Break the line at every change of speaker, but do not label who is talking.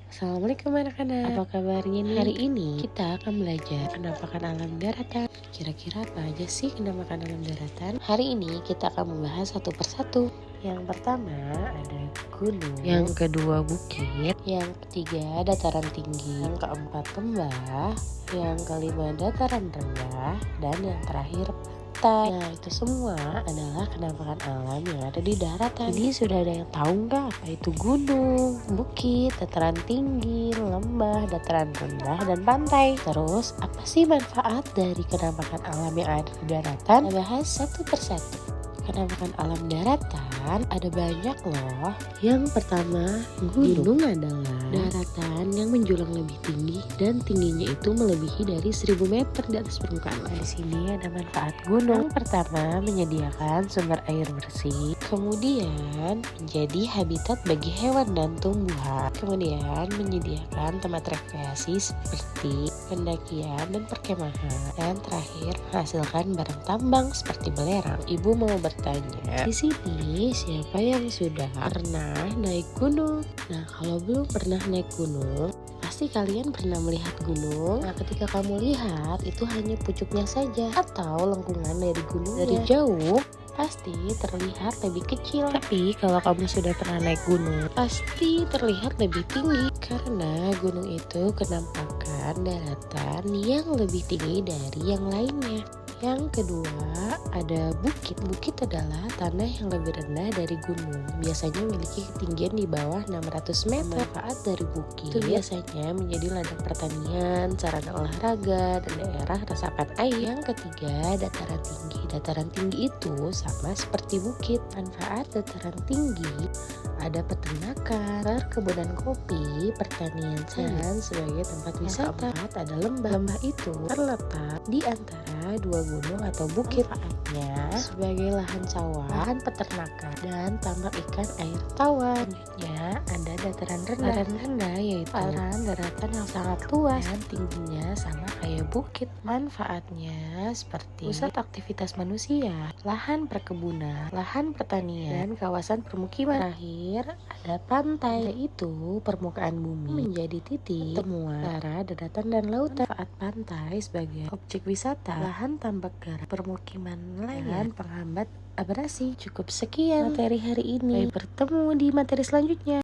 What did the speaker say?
Assalamualaikum anak-anak, apa kabarnya nih? Hari ini kita akan belajar penampakan alam daratan. Kira-kira apa aja sih penampakan alam daratan? Hari ini kita akan membahas satu persatu. Yang pertama ada gunung, yang kedua bukit, yang ketiga dataran tinggi, yang keempat lembah, yang kelima dataran rendah, dan yang terakhir pantai. Nah, itu semua adalah penampakan alam yang ada di daratan. Jadi sudah ada yang tahu nggak apa itu gunung, bukit, dataran tinggi, lembah, dataran rendah, dan pantai? Terus apa sih manfaat dari penampakan alam yang ada di daratan? Kita bahas satu persatu. Penampakan alam daratan ada banyak loh. Yang pertama, gunung adalah daratan yang menjulang lebih tinggi dan tingginya itu melebihi dari 1000 meter di atas permukaan. Di sini ada manfaat gunung. Yang pertama, menyediakan sumber air bersih, kemudian menjadi habitat bagi hewan dan tumbuhan, kemudian menyediakan tempat rekreasi seperti pendakian dan perkemahan, dan terakhir menghasilkan barang tambang seperti belerang. Ibu mau bertanya, di sini siapa yang sudah pernah naik gunung? Nah, kalau belum pernah naik gunung, pasti kalian pernah melihat gunung. Nah, ketika kamu lihat itu hanya pucuknya saja atau lengkungan dari gunung dari jauh. Pasti terlihat lebih kecil. Tapi kalau kamu sudah pernah naik gunung, pasti terlihat lebih tinggi. Karena gunung itu kenampakan daratan yang lebih tinggi dari yang lainnya. Yang kedua ada bukit. Bukit adalah tanah yang lebih rendah dari gunung. Biasanya memiliki ketinggian di bawah 600 meter. Manfaat dari bukit itu biasanya menjadi ladang pertanian, sarana olahraga, dan daerah resapan air. Yang ketiga dataran tinggi. Dataran tinggi itu sama seperti bukit. Manfaat dataran tinggi ada peternakan, perkebunan kopi, pertanian, dan sebagai tempat wisata. Yang keempat ada lembah. Lembah itu terletak di antara dua gunung atau bukit. Manfaatnya sebagai lahan sawah, lahan peternakan, dan tambak ikan air tawar. Selanjutnya ada dataran rendah. Dataran rendah yaitu daratan yang sangat luas dan tingginya sama kayak bukit. Manfaatnya seperti pusat aktivitas manusia, lahan perkebunan, lahan pertanian, dan kawasan permukiman. Terakhir ada pantai, yaitu permukaan bumi menjadi titik pertemuan antara daratan dan lautan. Manfaat pantai sebagai objek wisata, lahan tambak garam, permukiman nelayan, penghambat abrasi. Cukup sekian materi hari ini. Sampai bertemu di materi selanjutnya.